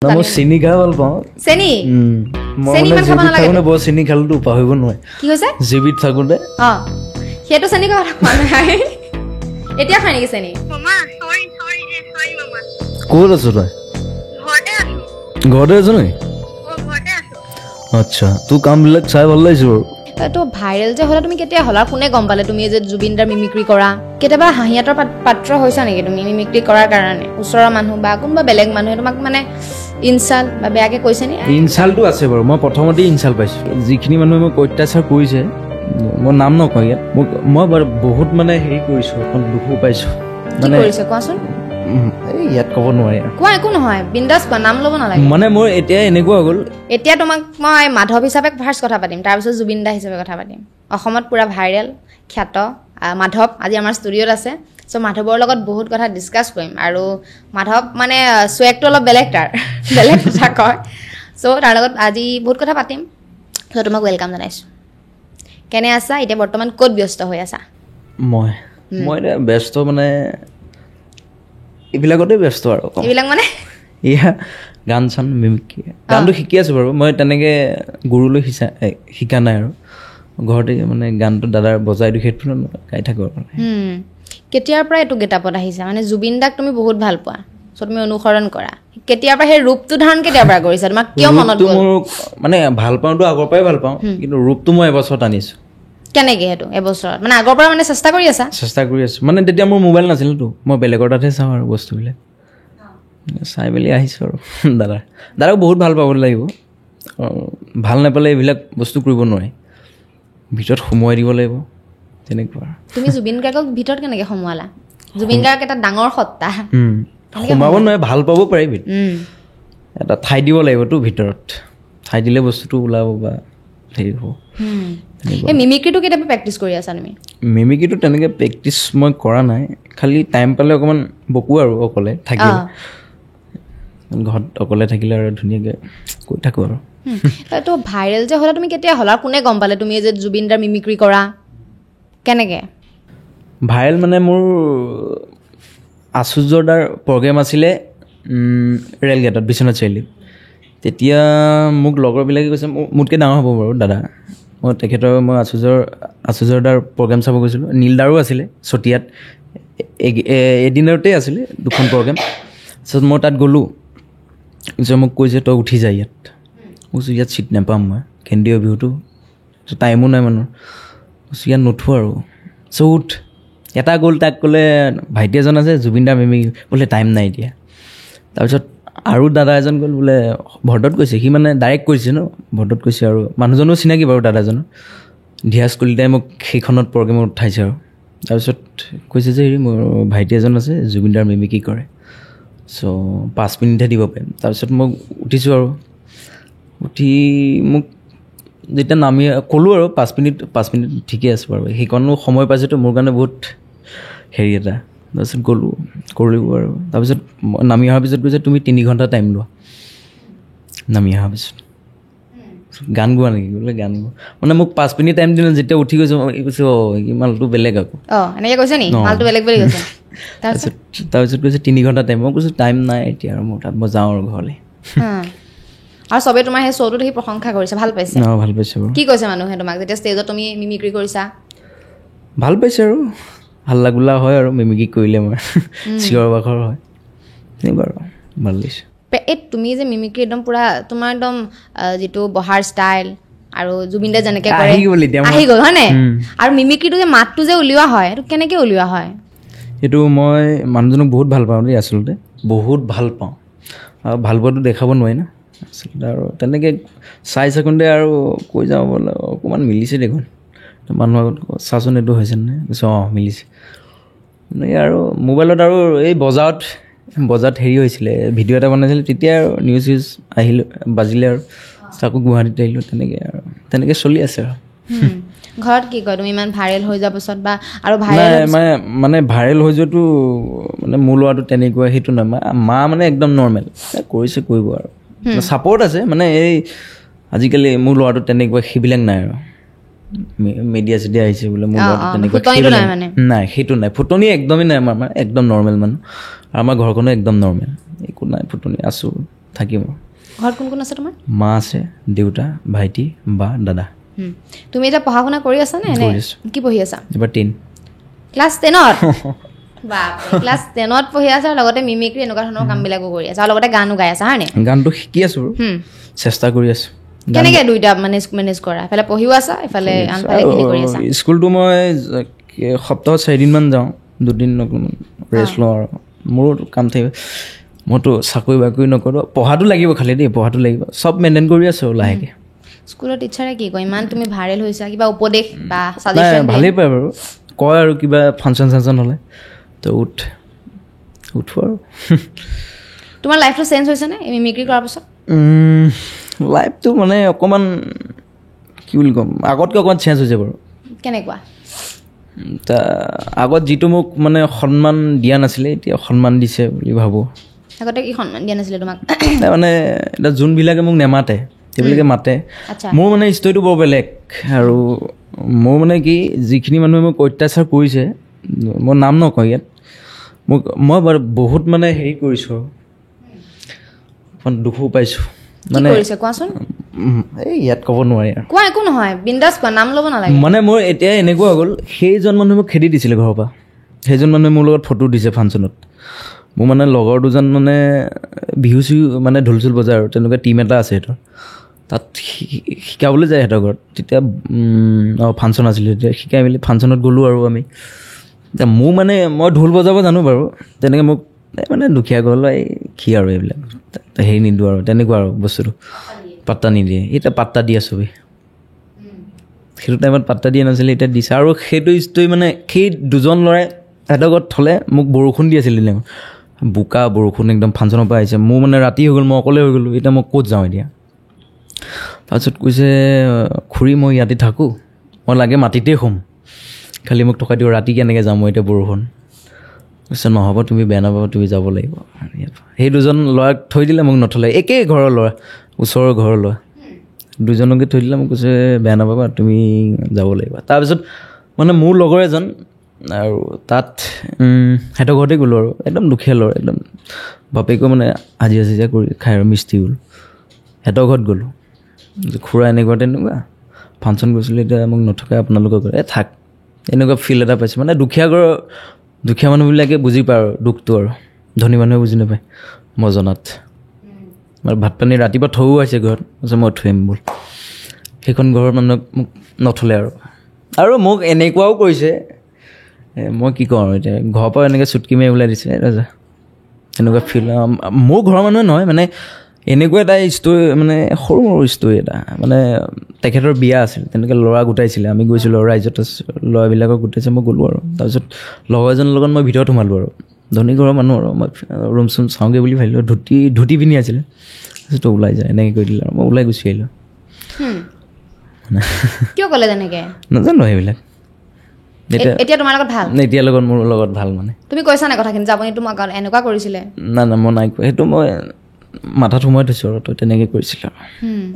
মই চিনি খাই ভাল পাওঁ চেনি চেনি মানে খাব নালাগে মানে বৰ চিনি খালটো পাহৰিব নোৱাৰে কি হৈছে জিবিত থাকোতে সেইটো চেনি খাব নাই এতিয়া খাই নেকি চেনি মামা সৰি মামা ক'ত আছ তই ঘৰতে আছ নেকি ঘৰতে আছো আচ্ছা তোৰ কামবিলাক চাই ভাল লাগিছে বাৰু তো ভাইৰেল যে হ'লে তুমি কেতিয়া হ'লা কোনে গম পালে তুমি যে জুবিনদাৰ মিমিক্ৰি কৰা কেতিয়াবা হাঁহিয়াতৰ পাত্ৰ হৈছা নেকি তুমি মিমিক্ৰি কৰাৰ কাৰণে ওচৰৰ মানুহ বা কোনোবা বেলেগ মানুহে তোমাক মানে ইনচাল বা বেয়াকে কৈছে নি ইনচালটো আছে বাৰু মই প্ৰথমতে ইনচাল পাইছোঁ যিখিনি মানুহে মোক অত্যাচাৰ কৰিছে মই নাম নকওঁ ইয়াত মই বাৰু বহুত মানে হেৰি কৰিছোঁ অকণ দুখো পাইছোঁ মানে কৰিছে কোৱাচোন এই ইয়াত ক'ব নোৱাৰি কোৱা একো নহয় বিন্দাছ কোৱা নাম ল'ব নালাগে মানে মোৰ এতিয়া এনেকুৱা হৈ গ'ল এতিয়া তোমাক মই মাধৱ হিচাপে ফাৰ্ষ্ট কথা পাতিম তাৰপিছত জুবিন দা হিচাপে কথা পাতিম অসমত পুৰা ভাইৰেল খ্যাত মাধৱ আজি আমাৰ ষ্টুডিঅ'ত আছে চ' মাধৱৰ লগত বহুত কথা ডিছকাছ কৰিম আৰু মাধৱ মানে চুৱেকটো অলপ বেলেগ তাৰ বেলেগ কথা কয় চ' তাৰ লগত আজি বহুত কথা পাতিম চ' তোমাক ৱেলকাম জনাইছোঁ কেনে আছা এতিয়া বৰ্তমান ক'ত ব্যস্ত হৈ আছা মই এতিয়া ব্যস্ত মানে এইবিলাকতে ব্যস্ত আৰু এইবিলাক মানে এয়া গান চান মিমিক্ৰি গানটো শিকি আছোঁ বাৰু মই তেনেকৈ গুৰুলৈ শিকা নাই আৰু ঘৰতে মানে গানটো দাদাৰ বজাই দিওঁ সেইটো গাই থাকোঁ আৰু কেতিয়াৰ পৰা এইটো গেটাপত আহিছা মানে জুবিন দাক তুমি বহুত ভাল পোৱা চ' তুমি অনুসৰণ কৰা কেতিয়াৰ পৰা সেই ৰূপটো ধাৰণ কেতিয়াৰ পৰা কৰিছা তোমাক কিয় মনত গ'ল মোৰ মানে ভাল পাওঁতো আগৰ পৰাই ভাল পাওঁ কিন্তু ৰূপটো মই এবছৰত আনিছোঁ কেনেকৈ সেইটো এবছৰত মানে আগৰ পৰা মানে চেষ্টা কৰি আছোঁ মানে তেতিয়া মোৰ মোবাইল নাছিলতো মই বেলেগৰ তাতহে চাওঁ আৰু বস্তুবিলাক চাই মেলি আহিছোঁ আৰু দাদাক বহুত ভাল পাব লাগিব ভাল নাপালে এইবিলাক বস্তু কৰিব নোৱাৰি ভিতৰত সোমোৱাই দিব লাগিব তেনেকুৱা তুমি জুবিন গাৰ্গক ভিতৰত কেনেকৈ সোমোৱালা জুবিন গাৰ্গ এটা ডাঙৰ সত্তা সোমাব নোৱাৰে ভাল পাব পাৰিবি এটা ঠাই দিব লাগিবতো ভিতৰত ঠাই দিলে বস্তুটো ওলাব বা হেৰি হ'ব এই মিমিক্ৰিটো কেতিয়াবা প্ৰেক্টিচ কৰি আছা তুমি মিমিক্ৰিটো তেনেকৈ প্ৰেক্টিচ মই কৰা নাই খালি টাইম পালে অকণমান বকো আৰু অকলে থাকিলে ঘৰত অকলে থাকিলে আৰু ধুনীয়াকৈ কৈ থাকোঁ আৰু তো ভাইৰেল যে হ'লে তুমি কেতিয়া হ'লা কোনে গম পালে তুমি যে জুবিনদাৰ মিমিক্ৰি কৰা কেনেকৈ ভাইৰেল মানে মোৰ আচুৰ্যদাৰ প্ৰগ্ৰেম আছিলে ৰেলগেটত বিশ্বনাথ চাৰিআলিত তেতিয়া মোক লগৰবিলাকে কৈছে মোতকৈ ডাঙৰ হ'ব বাৰু দাদা মই আচুৰ্যদাৰ প্ৰগ্ৰেম চাব গৈছিলোঁ নীলদাৰো আছিলে চতিয়াত এদিনতে আছিলে দুখন প্ৰগ্ৰেম তাৰপিছত মই তাত গ'লোঁ পিছত মোক কৈছে তই উঠি যা ইয়াত কৈছোঁ ইয়াত চিট নাপাম মই কেন্দ্ৰীয় বিহুটো টাইমো নাই মানুহৰ কৈছোঁ ইয়াত নুঠোঁ আৰু চৌঠ এটা গ'ল তাক ক'লে ভাইটি এজন আছে জুবিনদাৰ মিমিক্ৰি বোলে টাইম নাই এতিয়া তাৰপিছত আৰু দাদা এজন গ'ল বোলে ভৰ্টত কৈছে সি মানে ডাইৰেক্ট কৈছে ন ভৰ্টত কৈছে আৰু মানুহজনো চিনাকি বাৰু দাদাজনৰ ধিয়াজ কলিতাই মোক সেইখনত প্ৰগ্ৰেমত উঠাইছে আৰু তাৰপিছত কৈছে যে হেৰি মোৰ ভাইটি এজন আছে জুবিনদাৰ মিমিক্ৰি কৰে চ' 5 মিনিটহে দিব পাৰিম তাৰপিছত মই উঠিছোঁ আৰু উঠি মোক যেতিয়া নামি ক'লোঁ আৰু 5 মিনিট ঠিকে আছে বাৰু সেইকণো সময় পাইছেতো মোৰ কাৰণে বহুত হেৰি এটা তাৰপিছত গ'লোঁ কৰিলোঁ আৰু তাৰপিছত নামি অহাৰ পিছত কৈছে তুমি 3 ঘণ্টা টাইম লোৱা নামি অহাৰ পিছত গান গোৱা নেকি বোলে গান গোৱা মানে মোক 5 মিনিট টাইম দিলে যেতিয়া উঠি গৈছোঁ কৈছোঁ মালটো বেলেগ আকৌ এনেকৈ কৈছে নি মালটো বেলেগ বুলি কৈছে তাৰপিছত কৈছে 3 ঘণ্টা টাইম মই কৈছোঁ টাইম নাই এতিয়া আৰু মোৰ তাত মই যাওঁ আৰু ঘৰলৈ আৰু চবেই তোমাৰ সেই শ্ব'টো দেখি প্ৰশংসা কৰিছে ভাল পাইছে ভাল পাইছে বাৰু কি কৈছে মানুহে তোমাক যেতিয়া ষ্টেজত তুমি মিমিক্ৰি কৰিছা ভাল পাইছে আৰু হাল্লা গোল্লা হয় আৰু মিমিক্ৰি কৰিলে মই চিঞৰ বাখৰ হয় এনেকুৱা আৰু ভাল লাগিছে এই তুমি যে মিমিক্ৰি একদম পূৰা তোমাৰ একদম যিটো বহাৰ ষ্টাইল আৰু জুবিন দা যেনেকৈ কৰে আহি গ'ল হয়নে আৰু মিমিক্ৰিটো যে মাতটো যে উলিওৱা হয় সেইটো কেনেকৈ উলিওৱা হয় সেইটো মই মানুহজনক বহুত ভাল পাওঁ দেই আচলতে বহুত ভাল পাওঁ আৰু ভাল পোৱাটো দেখাব নোৱাৰি না আচলতে আৰু তেনেকৈ চাই থাকোঁতে আৰু কৈ যাওঁ বোলে অকণমান মিলিছে দেখোন মানুহৰ আগত চাচোন এইটো হৈছে নে কৈছে মিলিছে এনেকৈ আৰু মোবাইলত আৰু এই বজাৰত হেৰি হৈছিলে ভিডিঅ' এটা বনাইছিলে তেতিয়া আৰু নিউজ আহিলোঁ বাজিলে আৰু আকৌ গুৱাহাটীত আহিলোঁ তেনেকৈ চলি আছে আৰু ঘৰত কি কয় তুমি ইমান ভাইৰেল হৈ যোৱাৰ পাছত বা আৰু ভাইৰেল মানে ভাইৰেল হৈ যোৱাটো মানে মোৰ ল'ৰাটো তেনেকুৱা সেইটো নহয় মা মানে একদম নৰ্মেল কৰিছে কৰিব আৰু ছাপৰ্ট আছে মানে এই আজিকালি মোৰ ল'ৰাটো তেনেকুৱা সেইবিলাক নাই আৰু মিডিয়া চিডিয়া আহিছে বোলে মোৰ ল'ৰাটো তেনেকুৱা নাই সেইটো নাই ফুটনি একদমেই নাই আমাৰ একদম নৰ্মেল মানুহ আৰু আমাৰ ঘৰখনো একদম নৰ্মেল একো নাই ফুটনি আছোঁ থাকিম আৰু ঘৰত কোন কোন আছে তোমাৰ মা আছে দেউতা ভাইটি বা দাদা তুমি এতিয়া পঢ়া শুনা কৰি আছা নে কৰি আছো। কি পঢ়ি আছা এবাৰ 10 ক্লাছ 10ত বাপৰে ক্লাছ 10ত পঢ়ি আছা আৰু লগতে মিমিক্ৰি এনেকুৱা ধৰণৰ কামবিলাকো কৰি আছা আৰু লগতে গানো গাই আছা হয়নে গানটো শিকি আছো বাৰু চেষ্টা কৰি আছো কেনেকৈ দুইটা মেনেজ কৰা এফালে পঢ়িও আছা এফালে আনফালে খিনি কৰি আছা স্কুলটো মই সপ্তাহত 4 দিনমান যাওঁ 2 দিন ৰেষ্ট লওঁ আৰু মোৰো কাম থাকিব মইতো চাকৰি বাকৰি নকৰোঁ পঢ়াটো লাগিব খালি দেই পঢ়াটো লাগিব চব মেইনটেইন কৰি আছো লাহেকৈ স্কুলৰ টিচাৰে কি কয় ইমান তুমি ভাইৰেল হৈছা কিবা উপদেশ বা নাই ছাজেশ্যন ভালেই পায় বাৰু কয় আৰু কিবা ফাংচন চাংচন হ'লে তো উঠো আৰু তোমাৰ লাইফটো চেঞ্জ হৈছে নে এই মিমিক্ৰি কৰাৰ পিছত লাইফটো মানে অকণমান কি বুলি ক'ম আগতকৈ অকণমান চেঞ্জ হৈছে বাৰু কেনেকুৱা তা আগত যিটো মোক মানে সন্মান দিয়া নাছিলে এতিয়া সন্মান দিছে বুলি ভাবোঁ আগতে কি সন্মান দিয়া নাছিলে তোমাক মানে এতিয়া যোনবিলাকে মোক নেমাতে সেইবিলাকে মাতে আচ্ছা মোৰ মানে ষ্টৰিটো বৰ বেলেগ আৰু মোৰ মানে কি যিখিনি মানুহে মোক অত্যাচাৰ কৰিছে মই নাম নকওঁ ইয়াত মই বাৰু বহুত মানে হেৰি কৰিছোঁ আৰু অকণ দুখো পাইছোঁ মানে কৰিছে কোৱাচোন এই ইয়াত ক'ব নোৱাৰি আৰু কোৱা একো নহয় বিন্দাছ কোৱা নাম ল'ব নালাগে মানে মোৰ এতিয়া এনেকুৱা হৈ গ'ল সেইজন মানুহে মোক খেদি দিছিলে ঘৰৰ পৰা সেইজন মানুহে মোৰ লগত ফটো দিছে ফাংচনত মোৰ মানে লগৰ দুজন মানে বিহু চিহু মানে ঢোল চোল বজায় আৰু তেনেকুৱা টীম এটা আছে সিহঁতৰ তাত শিকাবলৈ যায় সিহঁতৰ ঘৰত তেতিয়া ফাংচন আছিলে তেতিয়া শিকাই মেলি ফাংচনত গ'লোঁ আৰু আমি এতিয়া মোৰ মানে মই ঢোল বজাব জানো বাৰু তেনেকৈ মোক মানে দুখীয়া ঘৰলৈ এই কি আৰু এইবিলাক হেৰি নিদিওঁ আৰু তেনেকুৱা আৰু বস্তুটো পাত্তা নিদিয়ে এতিয়া পাত্তা দি আছোঁ সেইটো টাইমত পাত্তা দিয়া নাছিলে এতিয়া দিছে আৰু সেইটো ষ্টৰি মানে সেই দুজন ল'ৰাই সিহঁতৰ ঘৰত থ'লে মোক বৰষুণ দি আছিল দিলে বোকা বৰষুণ একদম ফাংচনৰ পৰা আহিছে মোৰ মানে ৰাতি হৈ গ'ল মই অকলে হৈ গ'লোঁ এতিয়া মই ক'ত যাওঁ এতিয়া তাৰপিছত কৈছে খুৰী মই ইয়াতে থাকোঁ মই লাগে মাটিতেই শুম খালি মোক টকা দিওঁ ৰাতি কেনেকৈ যাম মই এতিয়া বৰষুণ কৈছে নহ'ব তুমি বেয়া নাপাবা তুমি যাব লাগিব সেই দুজন ল'ৰাক থৈ দিলে মোক নথ'লে একেই ঘৰৰ ল'ৰা ওচৰৰ ঘৰৰ ল'ৰা দুজনকে থৈ দিলে মোক কৈছে বেয়া নাপাবা তুমি যাব লাগিব তাৰপিছত মানে মোৰ লগৰ এজন আৰু তাত সিহঁতৰ ঘৰতে গ'লোঁ আৰু একদম দুখীয়া ল'ৰা একদম বাপেকো মানে হাজিৰা চাজিৰা কৰি খাই আৰু মিস্ত্ৰী গ'ল সিহঁতৰ ঘৰত গ'লোঁ খুৰা এনেকুৱা তেনেকুৱা ফাংচন গৈছিলোঁ এতিয়া মোক নথকাই আপোনালোকৰ ঘৰত থাক এনেকুৱা ফিল এটা পাইছোঁ মানে দুখীয়া মানুহবিলাকে বুজি পায় আৰু দুখটো আৰু ধনী মানুহে বুজি নাপায় মই জনাত মানে ভাত পানী ৰাতিপুৱা থৈও আছে ঘৰত তাৰপিছত মই থৈ আহিম ব'ল সেইখন ঘৰৰ মানুহক মোক নথলে আৰু মোক এনেকুৱাও কৰিছে মই কি কওঁ আৰু এতিয়া ঘৰৰ পৰা এনেকৈ চুটকি মাৰি ওলাই দিছে ৰাজা এনেকুৱা ফিল মোৰ ঘৰৰ মানুহে নহয় মানে এনেকুৱা এটা ষ্টৰি মানে সৰু সৰু ষ্টৰি এটা মানে তেখেতৰ বিয়া আছিল তেনেকৈ ল'ৰা গোটাইছিলে আমি গৈছিলোঁ আৰু ৰাইজত ল'ৰাবিলাকক গোটাইছে মই গ'লোঁ আৰু তাৰপিছত লগৰ এজনৰ লগত মই ভিতৰত সোমালোঁ আৰু ধনী ঘৰৰ মানুহ আৰু মই ৰুম চুম চাওঁগৈ বুলি ভাবিলোঁ ধুতি পিন্ধি আছিলে তাৰপিছত ওলাই যায় এনেকৈ কৈ দিলে আৰু মই ওলাই গুচি আহিলোঁ কিয় ক'লে তেনেকৈ নাজানো সেইবিলাক এতিয়া তোমাৰ লগত ভাল এতিয়া লগত মোৰ লগত ভাল মানে তুমি কৈছা নাই কথাখিনি যে আপুনি তোমাক এনেকুৱা কৰিছিলে না মই নাই কোৱা সেইটো মই মাথাত সোমাই থৈছোঁ আৰু তই তেনেকৈ কৰিছিলোঁ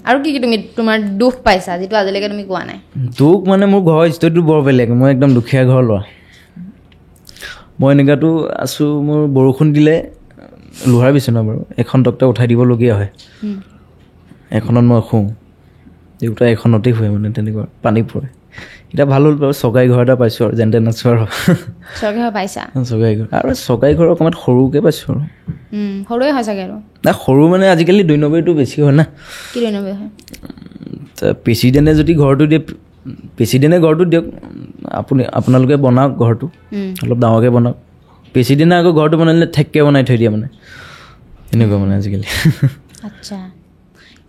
আৰু কি তুমি তোমাৰ দুখ পাইছা যিটো আজিলৈকে তুমি কোৱা নাই দুখ মানে মোৰ ঘৰৰ ষ্টৰিটো বৰ বেলেগ মই একদম দুখীয়া ঘৰৰ ল'ৰা মই এনেকুৱাতো আছোঁ মোৰ বৰষুণ দিলে লোহাৰ বিচনা বাৰু এখন টক্টা উঠাই দিবলগীয়া হয় এখনত মই শুওঁ দেউতা এখনতেই শুৱে মানে তেনেকুৱা পানী পৰে এতিয়া ভাল হ'ল বাৰু চৰকাৰী ঘৰ এটা পাইছোঁ আৰু যেন তেন আছোঁ আৰু চৰকাৰী ঘৰ পাইছা চৰকাৰী ঘৰ আৰু চৰকাৰী ঘৰ অকণমান সৰুকৈ পাইছোঁ আৰু সৰুৱে হয় চাগে আৰু নাই সৰু মানে আজিকালি 2 নম্বৰটো বেছি হয় না কি 2 নম্বৰ হয় প্ৰেচিডেণ্টে যদি ঘৰটো দিয়ে প্ৰেচিডেণ্টে ঘৰটো দিয়ক আপোনালোকে বনাওক ঘৰটো অলপ ডাঙৰকৈ বনাওক প্ৰেচিডেণ্টে আকৌ ঘৰটো বনালে ঠেককৈ বনাই থৈ দিয়ে মানে এনেকুৱা মানে আজিকালি আচ্ছা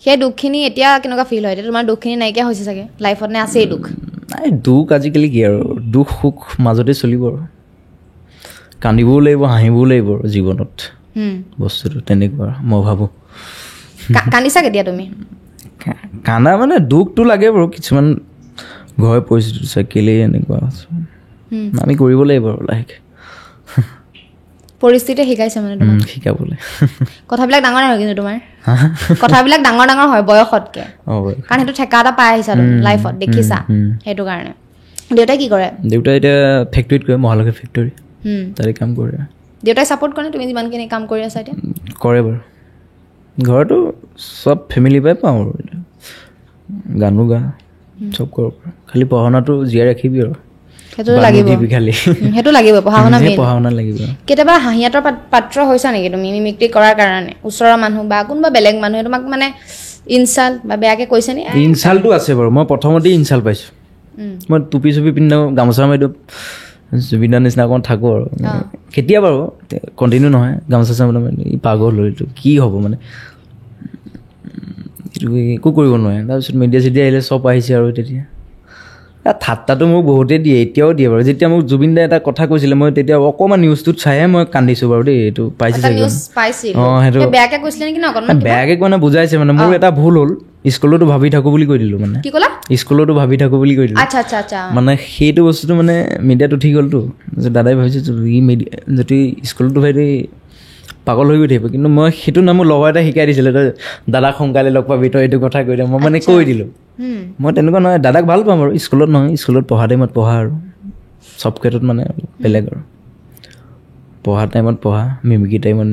সেই দুখখিনি এতিয়া কেনেকুৱা ফিল হয় এতিয়া তোমাৰ দুখখিনি নাইকিয়া হৈছে চাগে লাইফত নে আছেই দুখ নাই দুখ আজিকালি কি আৰু দুখ সুখ মাজতে চলিব আৰু কান্দিবও লাগিব হাঁহিবও লাগিব আৰু জীৱনত বস্তুটো তেনেকুৱা মই ভাবোঁ কান্দিছা কেতিয়া তুমি কান্দা মানে দুখটো লাগে বাৰু কিছুমান ঘৰৰ পৰিস্থিতি চাকিলেই এনেকুৱা আমি কৰিব লাগিব আৰু লাহেকৈ পৰিস্থিতিয়ে শিকাইছে মানে তোমাক শিকাবলৈ কথাবিলাক ডাঙৰ হয় কিন্তু তোমাৰ কথাবিলাক ডাঙৰ ডাঙৰ হয় বয়সতকৈ কাৰণ সেইটো ঠেকা এটা পাই আহিছা তুমি লাইফত দেখিছা সেইটো কাৰণে দেউতাই কি কৰে দেউতাই এতিয়া ফেক্টৰীত কৰে মহালক্ষ্মী ফেক্টৰী তাতে কাম কৰে দেউতাই ছাপোৰ্ট কৰে তুমি যিমানখিনি কাম কৰি আছা এতিয়া কৰে বাৰু ঘৰতো চব ফেমিলি পাই পাওঁ আৰু গানো গা চব কৰিব পাৰোঁ খালি পঢ়া শুনাটো জীয়াই ৰাখিবি আৰু সেইটো লাগিব খালি সেইটো লাগিব পঢ়া শুনা মেইন পঢ়া শুনা লাগিব কেতিয়াবা হাঁহিয়াতৰ পাত্ৰ হৈছা নেকি তুমি মিমিক্ৰি কৰাৰ কাৰণে ওচৰৰ মানুহ বা কোনোবা বেলেগ মানুহে তোমাক মানে ইনচাল্ট বা বেয়াকে কৈছে নে ইনচাল্টটো আছে বাৰু মই প্ৰথমতেই ইনচাল্ট পাইছোঁ মই টুপি চুপি পিন্ধি গামোচা মাৰি জুবিনৰ নিচিনা অকণ থাকোঁ আৰু কেতিয়া বাৰু কণ্টিনিউ নহয় গামোচা চামোচা মাৰি পাগল হ'ল এইটো কি হ'ব মানে এইটো একো কৰিব নোৱাৰে তাৰপিছত মিডিয়া চিডিয়া আহিলে চব আহিছে আৰু তেতিয়া ঠাট্টাটো মোক বহুতেই দিয়ে এতিয়াও দিয়ে বাৰু যেতিয়া মোক জুবিন দাই এটা কথা কৈছিলে মই তেতিয়া অকণমান নিউজটোত চাইহে মই কান্দিছোঁ বাৰু দেই এইটো পাইছে অঁ সেইটো বেয়াকে কৈছিলে নেকি ন বেয়াকে মানে বুজাইছে মানে মোৰ এটা ভুল হ'ল স্কুলতো ভাবি থাকোঁ বুলি কৈ দিলোঁ মানে কি ক'লা স্কুলতো ভাবি থাকোঁ বুলি কৈ দিলোঁ আচ্ছা আচ্ছা আচ্ছা মানে সেইটো বস্তুটো মানে মিডিয়াত উঠি গ'লতো দাদাই ভাবিছে ই মিডিয়া যদি স্কুলতো ভাবি পাগল হৈ গৈ থাকিব কিন্তু মই সেইটো না মোৰ লগৰ এটা শিকাই দিছিলে তই দাদাক সোনকালে লগ পাবি তই এইটো কথা কৈ দে মই মানে কৈ দিলোঁ মই তেনেকুৱা নহয় দাদাক ভাল পাম আৰু স্কুলত নহয় স্কুলত পঢ়া টাইমত পঢ়া আৰু চব ক্ষেত্ৰত মানে বেলেগ আৰু পঢ়া টাইমত পঢ়া মিমিক্ৰি টাইমত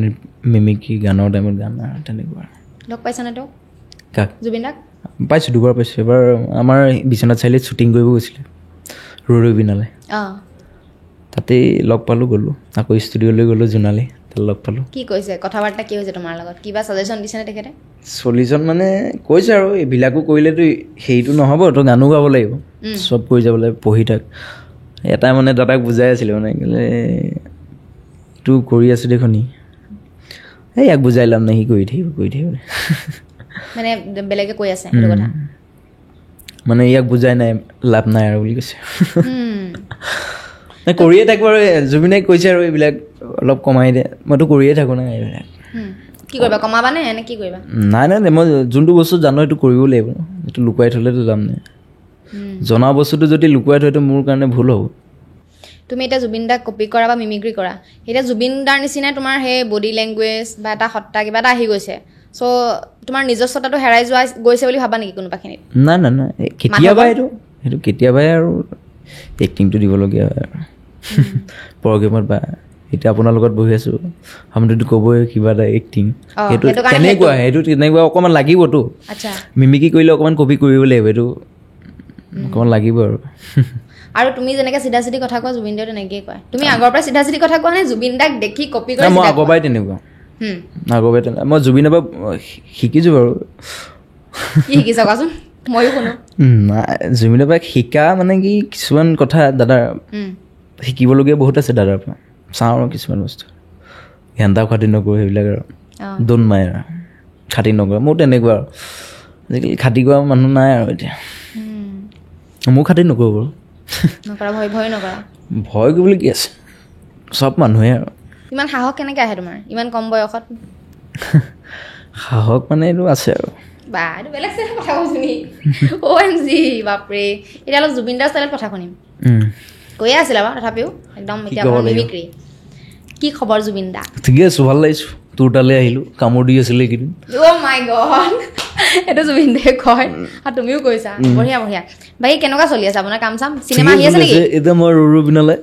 মিমিক্ৰি গানৰ টাইমত গান আৰু তেনেকুৱা লগ পাইছানে তই কাক জুবিন দাক পাইছোঁ দুবাৰ পাইছোঁ এবাৰ আমাৰ বিশ্বনাথ চাৰিআলিত শ্বুটিং কৰিব গৈছিলে ৰৈ বিনালে তাতেই লগ পালোঁ গ'লোঁ আকৌ ষ্টুডিঅ'লৈ গ'লোঁ জোনালী তাত লগ পালোঁ কি কৈছে কথা বাৰ্তা কি হৈছে তোমাৰ লগত কিবা ছাজেশ্যন দিছেনে তেখেতে চলিউশ্যন মানে কৈছে আৰু এইবিলাকো কৰিলেতো সেইটো নহ'ব তই গানো গাব লাগিব চব কৰি যাব লাগিব পঢ়ি থাক এটা মানে দাদাক বুজাই আছিলে মানে এইটো কৰি আছোঁ দেখোন এই ইয়াক বুজাই লাভ নাই সি কৰি থাকিব মানে বেলেগে কৈ আছে সেইটো কথা মানে ইয়াক বুজাই নাই লাভ নাই আৰু বুলি কৈছে কৰিয়ে থাকোঁ আৰু জুবিনে কৈছে আৰু এইবিলাক অলপ কমাই দে মইতো কৰিয়ে থাকোঁ না এইবিলাক কি কৰিবা কমাবানে নে কি কৰিবা নাই মই যোনটো বস্তু জানো সেইটো কৰিব লাগিব এইটো লুকুৱাই থ'লেতো যাম নাই জনা বস্তুটো যদি লুকুৱাই থৈতো মোৰ কাৰণে ভুল হ'ব তুমি এতিয়া জুবিন দাক কপি কৰা বা মিমিক্ৰি কৰা এতিয়া জুবিন দাৰ নিচিনাই তোমাৰ সেই বডি লেংগুৱেজ বা এটা সত্তা কিবা এটা আহি গৈছে চ' তোমাৰ নিজস্বতাটো হেৰাই যোৱা গৈছে বুলি ভাবা নেকি কোনোবাখিনিত নাই কেতিয়াবা সেইটো কেতিয়াবাই আৰু এক্টিংটো দিবলগীয়া হয় আৰু প্ৰগ্ৰেমত বা এতিয়া আপোনাৰ লগত বহি আছোঁ আপুনিতো ক'বই কিবা এটা এক্টিং সেইটো তেনেকুৱা অকণমান লাগিবতো মিমিক্ৰি কৰিলে অকণমান কপি কৰিব লাগিব এইটো অকণমান লাগিব আৰু তুমি যেনেকৈ চিধা চিধি কথা কোৱা জুবিন দাও তেনেকৈয়ে কয় তুমি আগৰ পৰা চিধা চিধি কথা কোৱা নে জুবিন দাক দেখি কপি কৰি মই আগৰ পৰাই তেনেকুৱা মই জুবিনৰ পৰা শিকিছোঁ বাৰু কি শিকিছা কোৱাচোন ময়ো শুনো নাই জুবিনৰ পৰা শিকা মানে কি কিছুমান কথা দাদাৰ শিকিবলগীয়া বহুত আছে দাদাৰ পৰা চাওঁ আৰু কিছুমান বস্তু ঘেণ্টা খাতি নকৰোঁ সেইবিলাক আৰু দোন মায়ে আৰু খাতি নকৰোঁ মোৰ তেনেকুৱা আৰু আজিকালি খাতি কৰা মানুহ নাই আৰু এতিয়া মোৰ খাতি নকৰোঁ বাৰু ভয় কৰিবলৈ কি আছে চব মানুহে আৰু ইমান সাহস কেনেকৈ আহে তোমাৰ ইমান কম বয়সত সাহস মানে এইটো আছে আৰু বা এইটো বেলেগ ষ্টাইলত কথা কৈছোঁ নি OMG বাপৰে এতিয়া অলপ জুবিন দাৰ ষ্টাইলত কথা শুনিম কৈয়ে আছিলে বাৰু তথাপিও একদম এতিয়া মিমিক্ৰি কি খবৰ জুবিন দা ঠিকে আছোঁ ভাল লাগিছোঁ তোৰ তালৈ আহিলোঁ কামোৰ দি আছিলে এইকেইদিন মাই গড এইটো জুবিন দাই কয় আৰু তুমিও কৈছা বঢ়িয়া বাকী কেনেকুৱা চলি আছে আপোনাৰ কাম চাম চিনেমা আহি আছে নেকি এতিয়া মই ৰৈ বিনালে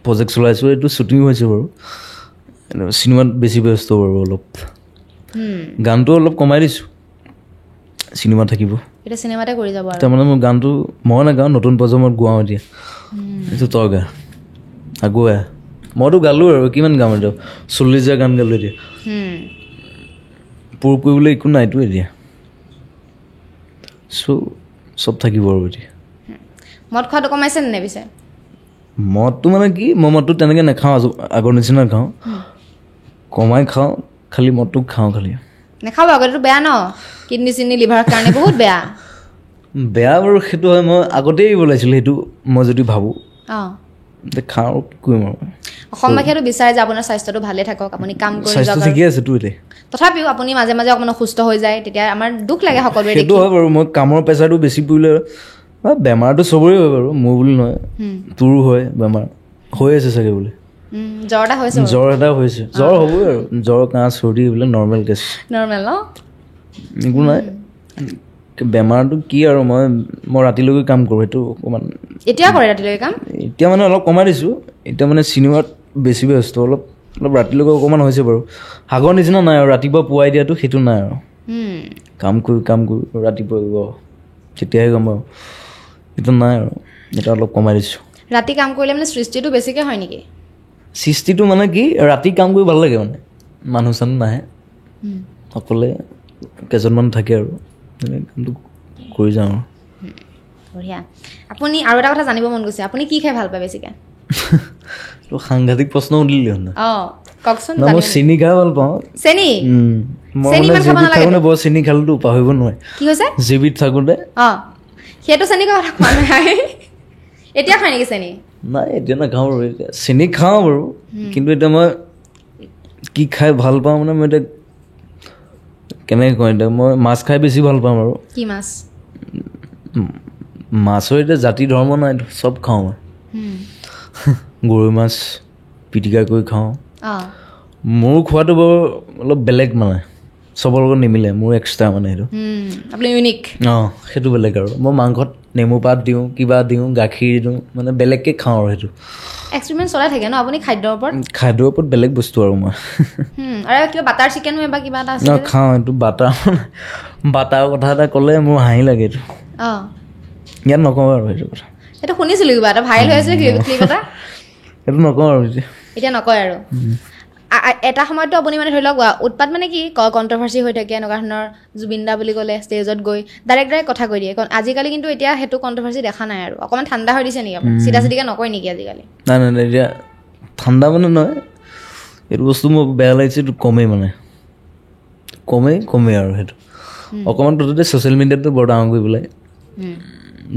প্ৰজেক্ট চলাইছোঁ এইটো শ্বুটিঙো হৈছে বাৰু চিনেমাত বেছি ব্যস্ত বাৰু অলপ গানটো অলপ কমাই দিছোঁ চিনেমা থাকিব এতিয়া চিনেমাতে কৰি যাব আৰু তাৰমানে মোৰ গানটো মই নাগাওঁ নতুন প্ৰজন্মত গোৱাওঁ এতিয়া এইটো তই গা আকৌ মইতো গালোঁ আৰু কিমান গাম এতিয়া 40,000 গান গালোঁ এতিয়া পূৰ কৰিবলৈ একো নাইতো এতিয়া চ' চব থাকিব আৰু এতিয়া মদ খোৱাটো কমাইছে নে পিছে মদটো মানে কি মই মদটো তেনেকৈ নাখাওঁ আগৰ নিচিনা খাওঁ কমাই খাওঁ খালি মদটো খাওঁ খালি নাখাব আগতেতো বেয়া ন কিডনী চিডনী লিভাৰৰ কাৰণে বহুত বেয়া বাৰু সেইটো হয় মই আগতেই এৰিব লাগিছিলে সেইটো মই যদি ভাবোঁ খাওঁ আৰু কি কৰিম আৰু অসমবাসীয়েতো বিচাৰে যে আপোনাৰ স্বাস্থ্যটো ভালে থাকক আপুনি কাম কৰি স্বাস্থ্য ঠিকে আছে তো এতিয়া তথাপিও আপুনি মাজে মাজে অকণমান অসুস্থ হৈ যায় তেতিয়া আমাৰ দুখ লাগে সকলোৰে সেইটো হয় বাৰু মই কামৰ প্ৰেছাৰটো বেছি পৰিলে বেমাৰটো চবৰে হয় বাৰু মোৰ বুলি নহয় তোৰো হয় বেমাৰ হৈ আছে চাগে বোলে জ্বৰ এটা হৈছে জ্বৰ হ'বই আৰু জ্বৰ কাহ চৰ্দি এইবিলাক নৰ্মেল কেছ নৰ্মেল ন একো নাই বেমাৰটো কি আৰু মই ৰাতিলৈকে কাম কৰোঁ সেইটো অকণমান এতিয়া কৰে ৰাতিলৈকে কাম এতিয়া মানে অলপ কমাই দিছোঁ এতিয়া মানে চিনেমাত বেছি ব্যস্ত অলপ অলপ ৰাতিলৈকে অকণমান হৈছে বাৰু আগৰ নিচিনা নাই আৰু ৰাতিপুৱা পুৱাই দিয়াটো সেইটো নাই আৰু কাম কৰি ৰাতিপুৱা তেতিয়াহে গম পাওঁ সেইটো নাই আৰু এটা অলপ কমাই দিছোঁ ৰাতি কাম কৰিলে মানে সৃষ্টিটো বেছিকৈ হয় নেকি সৃষ্টিটো মানে কি ৰাতি কাম কৰি ভাল লাগে মানে মানুহ চানুহ নাহে অকলে কেইজনমান থাকে আৰু কামটো কৰি যাওঁ আৰু বঢ়িয়া আপুনি আৰু এটা কথা জানিব মন গৈছে আপুনি কি খাই ভাল পায় বেছিকৈ তো সাংঘাতিক প্ৰশ্ন সুধিলি না অঁ কওকচোন না মই চেনি খাই ভাল পাওঁ চেনি মই চেনি মানে ইমান খাব জেবিত নালাগে থাকোঁতে বৰ চেনি খালেতো পাহৰিব নোৱাৰে কি হৈছে জেবিত থাকোঁতে অঁ সেইটো চেনি কথা কোৱা নাই এতিয়া খায় নেকি চেনি নাই এতিয়া নাখাওঁ বাৰু এতিয়া চেনি খাওঁ বাৰু কিন্তু এতিয়া মই কি খাই ভাল পাওঁ মানে মই এতিয়া কেনেকৈ কওঁ এতিয়া মই মাছ খাই বেছি ভাল পাওঁ বাৰু কি মাছ মাছৰ এতিয়া জাতি ধৰ্ম নাই চব খাওঁ মই গৰৈ মাছ পিটিকা কৰি খাওঁ অঁ মোৰ খোৱাটো বাৰু অলপ বেলেগ মানে চবৰ লগত নিমিলে মোৰ এক্সট্ৰা মানে সেইটো আপুনি ইউনিক অঁ সেইটো বেলেগ আৰু মই মাংসত নেমু পাত দিওঁ কিবা দিওঁ গাখীৰ দিওঁ মানে বেলেগকৈ খাওঁ আৰু সেইটো এক্সপেৰিমেণ্ট চলাই থাকে ন আপুনি খাদ্যৰ ওপৰত খাদ্যৰ ওপৰত বেলেগ বস্তু আৰু মই আৰু কিবা বাটাৰ চিকেনো বা কিবা এটা আছে খাওঁ এইটো বাটাৰ কথা এটা ক'লে মোৰ হাঁহি লাগে এইটো অঁ ইয়াত নকওঁ আৰু সেইটো কথা সেইটো শুনিছিলোঁ কিবা এটা ভাইৰেল হৈ আছিলে ক্লিপ এটা সেইটো নকওঁ আৰু এতিয়া নকয় আৰু এটা সময়ততো আপুনি মানে ধৰি লওক উৎপাত মানে কি কণ্ট্ৰভাৰ্চি হৈ থাকে এনেকুৱা ধৰণৰ জুবিন দা বুলি ক'লে ষ্টেজত গৈ ডাইৰেক্ট কথা কৈ দিয়ে আজিকালি কিন্তু এতিয়া সেইটো কণ্ট্ৰভাৰ্চি দেখা নাই আৰু অকণমান ঠাণ্ডা হৈ দিছে নেকি আপুনি চিধা চিধিকৈ নকয় নেকি আজিকালি নাই এতিয়া ঠাণ্ডা মানে নহয় এইটো বস্তু মোৰ বেয়া লাগিছে এইটো কমেই মানে কমেই আৰু সেইটো অকণমান ততে ছ'চিয়েল মিডিয়াতো বৰ ডাঙৰ কৰি পেলাই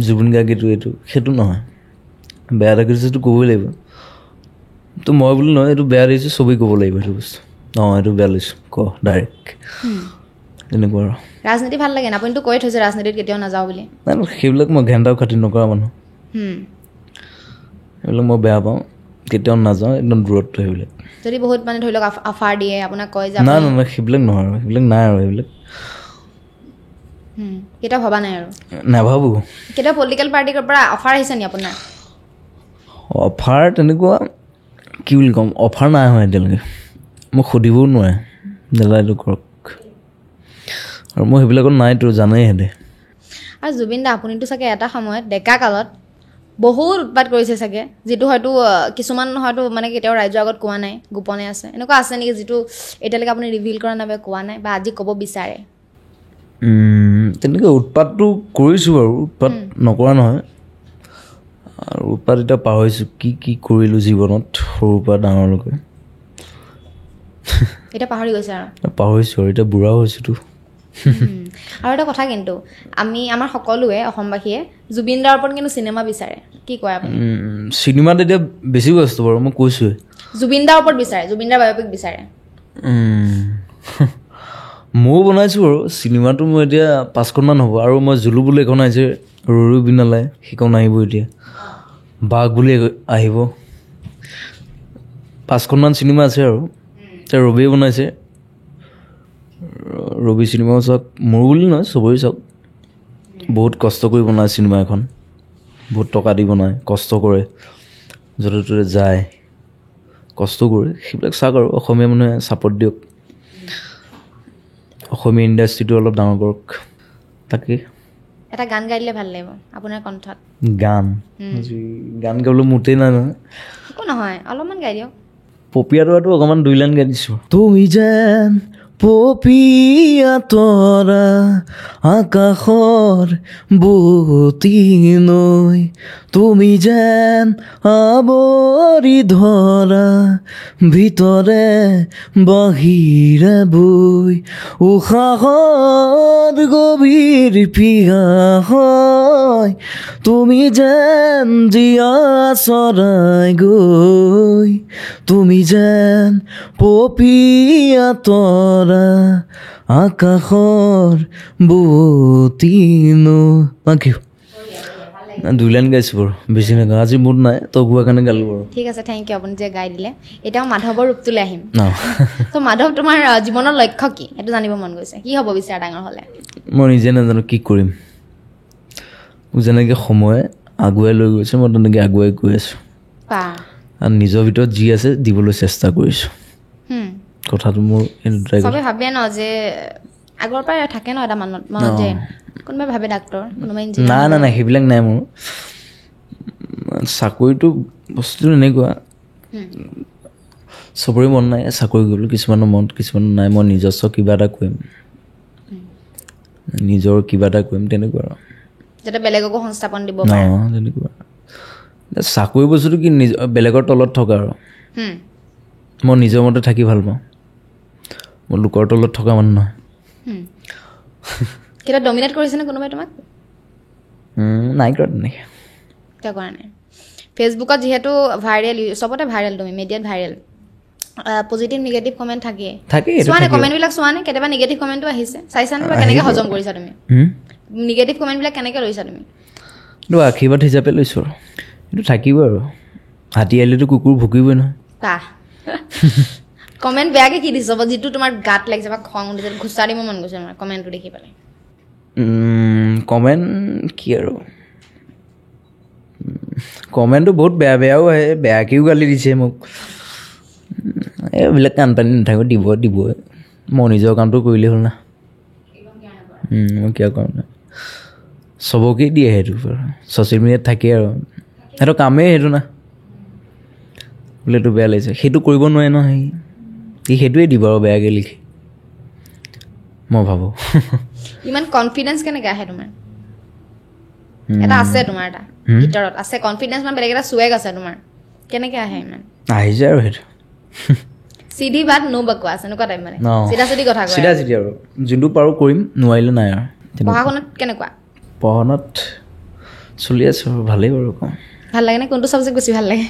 জুবিন গাৰ্গীটো এইটো সেইটো নহয় বেয়া লাগিছেতো ক'বই লাগিব তো মই বুলি নহয় এইটো বেয়া লাগিছে চবেই ক'ব লাগিব সেইটো বস্তু অঁ এইটো বেয়া লাগিছোঁ ডাইৰেক্ট তেনেকুৱা আৰু ৰাজনীতি ভাল লাগে না আপুনিতো কৈ থৈছে ৰাজনীতিত কেতিয়াও নাযাওঁ বুলি নাই সেইবিলাক মই ঘেণ্টাও খাতি নকৰা মানুহ সেইবিলাক মই বেয়া পাওঁ কেতিয়াও নাযাওঁ একদম দূৰত সেইবিলাক যদি বহুত মানে ধৰি লওক অফাৰ দিয়ে আপোনাক কয় যে নাই সেইবিলাক নহয় আৰু সেইবিলাক নাই আৰু সেইবিলাক কেতিয়াও ভবা নাই আৰু নাভাবোঁ কেতিয়াও পলিটিকেল পাৰ্টিৰ পৰা অফাৰ আহিছে নি আপোনাৰ অফাৰ তেনেকুৱা কি বুলি ক'ম অফাৰ নাই হয় এতিয়ালৈকে মোক সুধিবও নোৱাৰে দাদা এইটো কৰক আৰু মই সেইবিলাকত নাইতো জানেই সিহঁতে আৰু জুবিন দা আপুনিতো চাগে এটা সময়ত ডেকা কালত বহুত উৎপাত কৰিছে চাগে যিটো হয়তো কিছুমান হয়তো মানে কেতিয়াও ৰাইজৰ আগত কোৱা নাই গোপনে আছে এনেকুৱা আছে নেকি যিটো এতিয়ালৈকে আপুনি ৰিভিল কৰা নাই বা কোৱা নাই বা আজি ক'ব বিচাৰে তেনেকৈ উৎপাতটো কৰিছোঁ আৰু উৎপাত নকৰা নহয় আৰু উৎপাত এতিয়া পাহৰিছোঁ কি কৰিলোঁ জীৱনত সৰুৰ পৰা ডাঙৰলৈকে এতিয়া পাহৰি গৈছে আৰু পাহৰিছোঁ আৰু এতিয়া বুঢ়াও হৈছোঁতো আৰু এটা কথা কিন্তু আমাৰ সকলোৱে অসমবাসীয়ে জুবিন দাৰ ওপৰত কিন্তু চিনেমা বিচাৰে কি কয় আপুনি চিনেমাত এতিয়া বেছি ব্যস্ত বাৰু মই কৈছোঁৱে জুবিন দাৰ ওপৰত বিচাৰে জুবিন দাৰ বায়'পিক বিচাৰে ময়ো বনাইছোঁ বাৰু চিনেমাটো মোৰ এতিয়া 5খনমান হ'ব আৰু মই জুলু বুলি এখন আহিছে ৰৰু বিনালাই সেইখন আহিব এতিয়া বাঘ বুলি আহিব 5খনমান চিনেমা আছে আৰু এতিয়া ৰবিয়ে বনাইছে ৰবি চিনেমাও চাওক মোৰ বুলি নহয় চবৰে চাওক বহুত কষ্ট কৰি বনায় চিনেমা এখন বহুত টকা দি বনায় কষ্ট কৰে য'তে ত'তে যায় কষ্ট কৰে সেইবিলাক চাওক আৰু অসমীয়া মানুহে ছাপৰ্ট দিয়ক অসমীয়া ইণ্ডাষ্ট্ৰিটো অলপ ডাঙৰ কৰক তাকে এটা গান গাই দিলে ভাল লাগিব আপোনাৰ কণ্ঠত গান গাবলৈ মোটেই নাই নহয় একো নহয় অলপমান গাই দিয়ক পপীয়া তৰাটো অকণমান 2 লাইন গাই দিছোঁ তুমি যেন পপীয়া তৰা আকাশৰ বুতি নৈ তুমি যেন আৱৰি ধৰা ভিতৰে বাহিৰে বৈ উশাহত গভীৰ পিয়াহ হয় তুমি যেন জীয়া চৰাই গৈ তুমি যেন পপীয়া তৰা আকাশৰ বুতি নৈ 2 লাইন গাইছোঁ বাৰু বেছি নাগাওঁ আজি মুড নাই তই গোৱাৰ কাৰণে গালোঁ বাৰু ঠিক আছে থেংক ইউ আপুনি যে গাই দিলে এতিয়াও মাধৱৰ ৰূপটোলৈ আহিম ত' মাধৱ তোমাৰ জীৱনৰ লক্ষ্য কি সেইটো জানিব মন গৈছে কি হ'ব বিচাৰ ডাঙৰ হ'লে মই নিজে নাজানো কি কৰিম মোক যেনেকৈ সময়ে আগুৱাই লৈ গৈছে মই তেনেকৈ আগুৱাই গৈ আছোঁ আৰু নিজৰ ভিতৰত যি আছে দিবলৈ চেষ্টা কৰিছোঁ কথাটো মোৰ এই চবে ভাবে ন যে আগৰ পৰাই থাকে ন এটা মনত যে কোনোবাই ভাবে ডাক্তৰ কোনোবাই ইঞ্জিনিয়াৰ না সেইবিলাক নাই মোৰ চাকৰিটো বস্তুটো এনেকুৱা চবৰে মন নাই চাকৰি কৰিবলৈ কিছুমানৰ মন কিছুমানৰ নাই মই নিজস্ব কিবা এটা কৰিম নিজৰ কিবা এটা কৰিম তেনেকুৱা আৰু যাতে বেলেগকো সংস্থাপন দিব পাৰে তেনেকুৱা চাকৰি বস্তুটো কি বেলেগৰ তলত থকা আৰু মই নিজৰ মতে থাকি ভাল পাওঁ মই লোকৰ তলত থকা মানুহ নহয় কিবা ডমিনেট কৰিছেনে কোনোবাই তোমাক নাই কৰা তেনেকৈ কিয় কৰা নাই ফেচবুকত যিহেতু ভাইৰেল চবতে ভাইৰেল তুমি মিডিয়াত ভাইৰেল পজিটিভ নিগেটিভ কমেণ্ট থাকে চোৱা নে কমেণ্টবিলাক চোৱা নে কেতিয়াবা নিগেটিভ কমেণ্টো আহিছে চাইছানে বা কেনেকৈ হজম কৰিছা তুমি নিগেটিভ কমেণ্টবিলাক কেনেকৈ লৈছা তুমি এইটো আশীৰ্বাদ হিচাপে লৈছোঁ আৰু এইটো থাকিব আৰু হাতী আহিলেতো কুকুৰ ভুকিবই নহয় কমেণ্ট বেয়াকৈ কি দিছ যিটো তোমাৰ গাত লাগিছে বা খং উঠিছে ঘোচা দিব মন গৈছে আমাৰ কমেণ্টটো দেখি পেলাই কমেণ্ট কি আৰু কমেণ্টটো বহুত বেয়াও আহে বেয়াকৈও গালি দিছে মোক এইবিলাক কাণ পানী নাথাকোঁ দিবই মই নিজৰ কামটো কৰিলেই হ'ল না মই কিয় কৰোঁ না চবকেই দিয়ে সেইটো ছ'চিয়েল মিডিয়াত থাকে আৰু সেইটো কামেই সেইটো না বোলে এইটো বেয়া লাগিছে সেইটো কৰিব নোৱাৰে ন সি সেইটোৱে দিব আৰু বেয়াকৈ লিখি মই ভাবোঁ ইমান কনফিডেঞ্চ কেনেকৈ আহে তোমাৰ এটা আছে তোমাৰ এটা ভিতৰত আছে কনফিডেঞ্চ মানে বেলেগ এটা চুৱেগ আছে তোমাৰ কেনেকৈ আহে ইমান আহিছে আৰু সেইটো চিধি বাট নো বকৱাছ এনেকুৱা টাইপ মানে চিধা চিধি কথা কয় চিধা আৰু যোনটো পাৰোঁ কৰিম নোৱাৰিলে নাই আৰু পঢ়া শুনাত কেনেকুৱা পঢ়া শুনাত চলি আছোঁ আৰু ভালেই বাৰু কওঁ ভাল লাগে নে কোনটো ছাবজেক্ট বেছি ভাল লাগে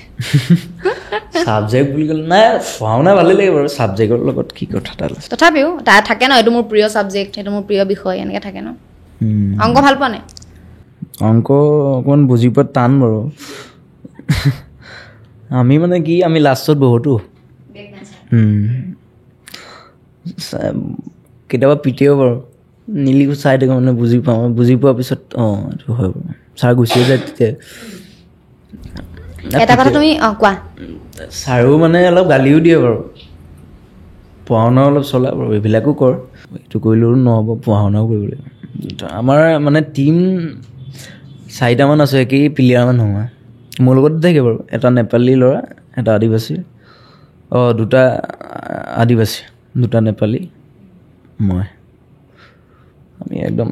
ছাবজেক্ট বুলি ক'লে নাই পঢ়া শুনা ভালেই লাগে বাৰু ছাবজেক্টৰ লগত কি কথা এটা আছে তথাপিও তাৰ থাকে ন এইটো মোৰ প্ৰিয় ছাবজেক্ট সেইটো মোৰ প্ৰিয় বিষয় এনেকৈ থাকে ন অংক ভাল পোৱা নাই অংক অকণমান বুজি পোৱাত টান বাৰু আমি মানে কি আমি লাষ্টত বহুতো কেতিয়াবা পিটিও বাৰু নিলিখোঁ চাই থাকোঁ মানে বুজি পাওঁ বুজি পোৱাৰ পিছত এইটো হয় বাৰু ছাৰ গুচিয়ে যায় তেতিয়া এটা কথা তুমি কোৱা ছাৰেও মানে অলপ গালিও দিয়ে বাৰু পঢ়া শুনাও অলপ চলা বাৰু এইবিলাকো কৰ এইটো কৰিলেও নহ'ব পঢ়া শুনাও কৰিব লাগিব আমাৰ মানে টীম 4টামান আছে একেই প্লেয়াৰ মানুহ হয় মোৰ লগত থাকে বাৰু এটা নেপালী ল'ৰা এটা আদিবাসী 2টা আদিবাসী 2টা নেপালী মই আমি একদম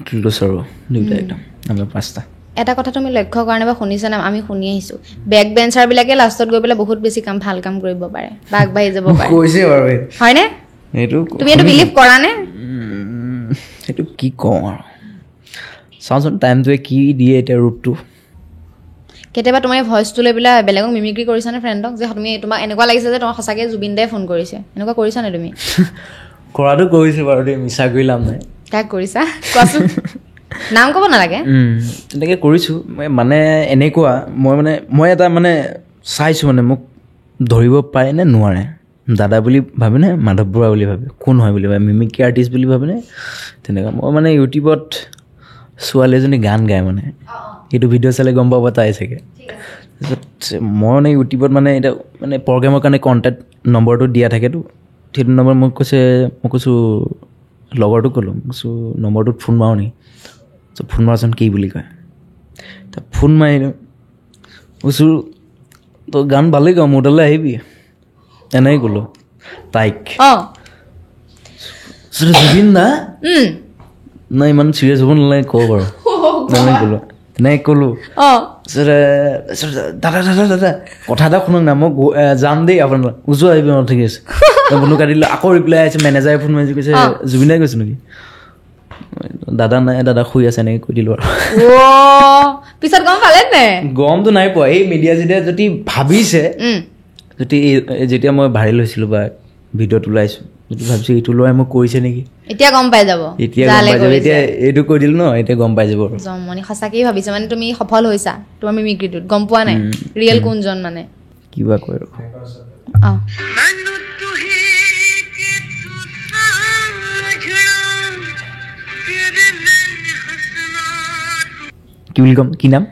ক্লোজ আৰু 2টা একদম আমি 5টা এটা কথা তুমি লক্ষ্য কৰা নাই বা শুনিছা না আমি শুনি আহিছোঁ বেক বেঞ্চাৰবিলাকে লাষ্টত গৈ পেলাই বহুত বেছি ভাল কাম কৰিব পাৰে বা আগবাঢ়ি যাব পাৰে কৈছে বাৰু হয়নে এইটো তুমি এইটো বিলিভ কৰা নে সেইটো কি কওঁ আৰু চাওঁচোন টাইমটোৱে কি দিয়ে এতিয়া ৰূপটো কেতিয়াবা তোমাৰ ভইচটো লৈ পেলাই বেলেগক মিমিক্ৰি কৰিছানে ফ্ৰেণ্ডক যে তুমি তোমাক এনেকুৱা লাগিছে যে তোমাৰ সঁচাকৈ জুবিন দাই ফোন কৰিছে এনেকুৱা কৰিছা নে তুমি কৰাটো কৰিছোঁ বাৰু দেই মিছা কৰি লাভ নাই কাক কৰিছা কোৱাচোন নাম ক'ব নালাগে তেনেকৈ কৰিছোঁ মানে এনেকুৱা মই এটা মানে চাইছোঁ মানে মোক ধৰিব পাৰে নে নোৱাৰে দাদা বুলি ভাবেনে মাধৱ বৰুৱা বুলি ভাবে কোন হয় বুলি ভাবে মিমিক্ৰি আৰ্টিষ্ট বুলি ভাবেনে তেনেকুৱা মই মানে ইউটিউবত ছোৱালী এজনী গান গায় মানে সেইটো ভিডিঅ' চালে গম পাব তাই চাগে তাৰপিছত মই মানে ইউটিউবত মানে এতিয়া মানে প্ৰগ্ৰেমৰ কাৰণে কণ্টেক্ট নম্বৰটো দিয়া থাকেতো সেইটো নম্বৰ মই কৈছোঁ লগৰটোক ক'লোঁ কৈছোঁ নম্বৰটোত ফোন মাৰোঁ নেকি ফোন মাৰচোন কি বুলি কয় তা ফোন মাৰিলোঁ কৈছোঁ তই গান ভালেই গাওঁ মোৰ তালৈ আহিবি এনেকৈ ক'লোঁ তাইক জুবিন দা নাই ইমান চিৰিয়াছ হ'ব নালাগে কওঁ বাৰু তেনেকৈ ক'লোঁ দাদা কথা এটা শুনক না মই যাম দেই আপোনাৰ ওচৰ আহিবি ঠিক আছে বন্ধু কাটিলোঁ আকৌ ৰিপ্লাই আহিছে মেনেজাৰে ফোন মাৰিছে কৈছে জুবিন দাই কৈছে নেকি দাদা নাই দাদা শুই আছে এনেকৈ কৈ দিলোঁ আৰু পিছত গম পালে নে গমটো নাই পোৱা এই মিডিয়া চিডিয়া যদি ভাবিছে যদি যেতিয়া মই ভাইৰেল হৈছিলোঁ বা ভিডিঅ'ত ওলাইছোঁ যদি ভাবিছোঁ এইটো ল'ৰাই মোক কৰিছে নেকি এতিয়া গম পাই যাব এতিয়া এইটো কৈ দিলোঁ ন এতিয়া গম পাই যাব আৰু জমনি সঁচাকেই ভাবিছে মানে তুমি সফল হৈছা তোমাৰ মিমিক্ৰিটোত গম পোৱা নাই ৰিয়েল কোনজন মানে কিবা কয় কি বুলি ক'ম কি নাম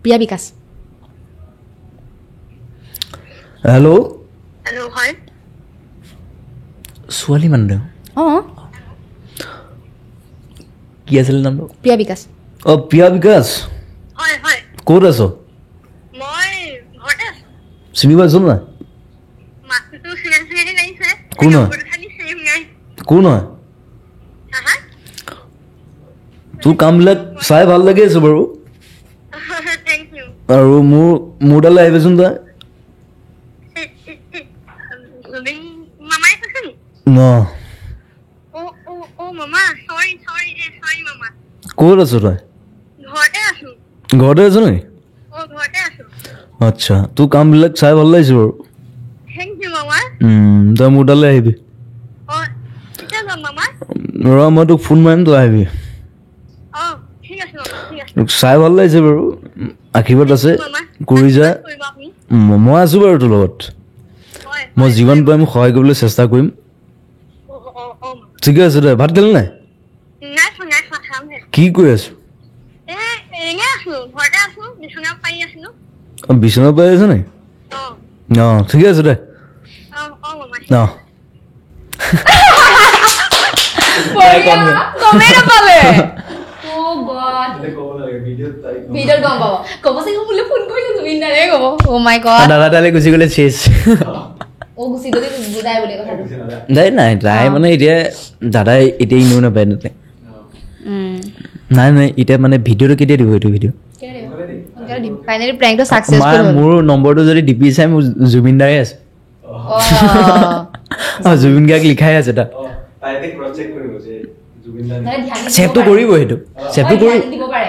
প্ৰিয়া বিকাশ হেল্ল' হেল্ল' হয় ছোৱালী মানুহ অঁ কি আছিলে নামটো প্ৰিয়া বিকাশ অঁ প্ৰিয়া বিকাশ হয় হয় ক'ত আছ মই ঘৰতে আছো চিনি পাইছ নাই মাছটো চিনাকি চিনাকি লাগিছে কোন হয়? খালি চেম নাই কোন হয় হা তোৰ কামবিলাক চাই ভাল লাগি আছে বাৰু থেংক ইউ আৰু মোৰ তালৈ আহিবিচোন তই জুবিন মামাই কৈছে নি ন অ মামা চৰি মামা ক'ত আছ তই ঘৰতে আছো ঘৰতে আছ নেকি ঘৰতে আছো আচ্ছা তোৰ কামবিলাক চাই ভাল লাগিছে বাৰু থেংক ইউ মামা তই মোৰ তালৈ আহিবি কেতিয়া যাম মামা ৰ মই তোক ফোন মাৰিম তই আহিবি ঠিক আছে মামা ঠিক আছে তোক চাই ভাল লাগিছে বাৰু আশীৰ্বাদ আছে কৰি যা কৰিব আপুনি মই আছোঁ বাৰু তোৰ লগত হয় মই যিমান পাৰিম সহায় কৰিবলৈ চেষ্টা কৰিম ঠিকে আছে দে ভাত খালি নাই নাই খোৱা খামহে কি কৰি আছো এনে আছো ঘৰতে আছো বিচনা পাৰি আছিলো বিচনা পাই আছে নি অঁ ঠিকে আছে দে মামা অঁ গমেই নাপালে ভিডিঅ'ত গম পাব ক'ব চাগে মোলৈ ফোন কৰিছে জুবিন দাৰে ক'ব অ' মাই গড দাদা তালৈ গুচি গ'লে চেচ অ' গুচি গ'লে বুজাই বুলি কথাটো নাই তাই মানে এতিয়া দাদাই এতিয়া এনেও নাপায় তাতে নাই এতিয়া মানে ভিডিঅ'টো কেতিয়া দিব এইটো ভিডিঅ' ফাইনেলি প্ৰেংকটো ছাকচেছফুল হ'ল মোৰ নম্বৰটো যদি ডিপি চাই মোৰ জুবিন দাৰে আছে জুবিন গাৰ্গ লিখাই আছে তাত ছেভটো কৰিব সেইটো ছেভটো কৰি দিব পাৰে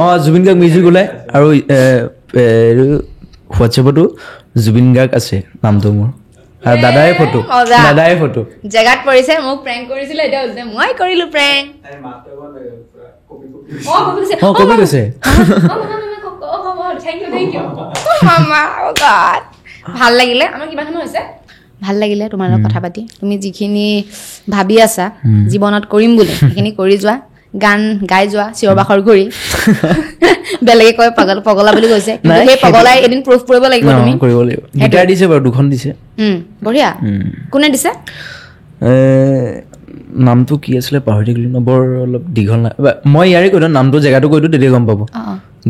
অঁ জুবিন গাৰ্গ মিউজিক ওলাই আৰু হোৱাটছএপতো জুবিন গাৰ্গ আছে নামটো মোৰ আৰু দাদাই ফটো জেগাত পৰিছে মোক প্ৰেংক কৰিছিলে এতিয়া হৈছে মই কৰিলো প্ৰেংক কবি কৈছে ভাল লাগিলে আমাৰ কিমান সময় হৈছে ভাল লাগিলে তোমাৰ লগত কথা পাতি তুমি যিখিনি ভাবি আছা জীৱনত কৰিম বুলি সেইখিনি কৰি যোৱা গান গাই যোৱা চিঞৰ বাখৰ কৰি বেলেগে কয় পগলা বুলি কৈছে কিন্তু সেই পগলাই এদিন প্ৰুফ কৰিব লাগিব তুমি কৰিব লাগিব গিটাৰ দিছে বাৰু দুখন দিছে বঢ়িয়া কোনে দিছে নামটো কি আছিলে পাহৰি থাকিলো ন বৰ অলপ দীঘল নাই মই ইয়াৰে কৈ দিওঁ নামটো জেগাটো কৈ দিওঁ তেতিয়া গম পাব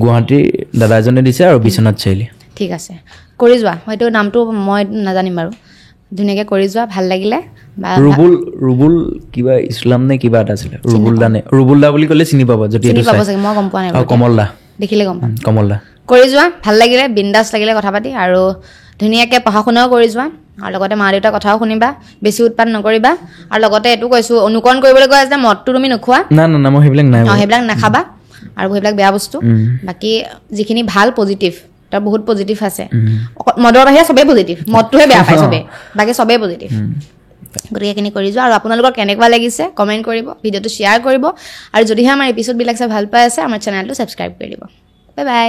গুৱাহাটীৰ দাদা এজনে দিছে আৰু বিশ্বনাথ চাৰিআলি ঠিক আছে কৰি যোৱা হয়তো নামটো মই নাজানিম বাৰু ধুনীয়াকৈ কৰি যোৱা ভাল লাগিলে ৰুবুল কিবা ইছলাম নে কিবা এটা আছিলে ৰুবুল দা বুলি ক'লে চিনি পাব যদি চিনি পাব চাগে মই গম পোৱা নাই কমল দা দেখিলে গম পাম কমল দা কৰি যোৱা ভাল লাগিলে বিন্দাছ লাগিলে কথা পাতি আৰু ধুনীয়াকৈ পঢ়া শুনাও কৰি যোৱা আৰু লগতে মা দেউতাৰ কথাও শুনিবা বেছি উৎপাত নকৰিবা আৰু লগতে এইটো কৈছোঁ অনুকৰণ কৰিবলৈ কৈ আছে যে মদটো তুমি নোখোৱা না মই সেইবিলাক নাই সেইবিলাক নাখাবা আৰু সেইবিলাক বেয়া বস্তু বাকী যিখিনি ভাল পজিটিভ তাৰ বহুত পজিটিভ আছে মদৰ বাহিৰে চবেই পজিটিভ মদটোহে বেয়া পায় চবেই বাকী চবেই পজিটিভ গতিকে এইখিনি কৰি যোৱা আৰু আপোনালোকৰ কেনেকুৱা লাগিছে কমেণ্ট কৰিব ভিডিঅ'টো শ্বেয়াৰ কৰিব আৰু যদিহে আমাৰ এপিছ'ডবিলাক চাই ভাল পাই আছে আমাৰ চেনেলটো ছাবস্ক্ৰাইব কৰি দিব বাই বাই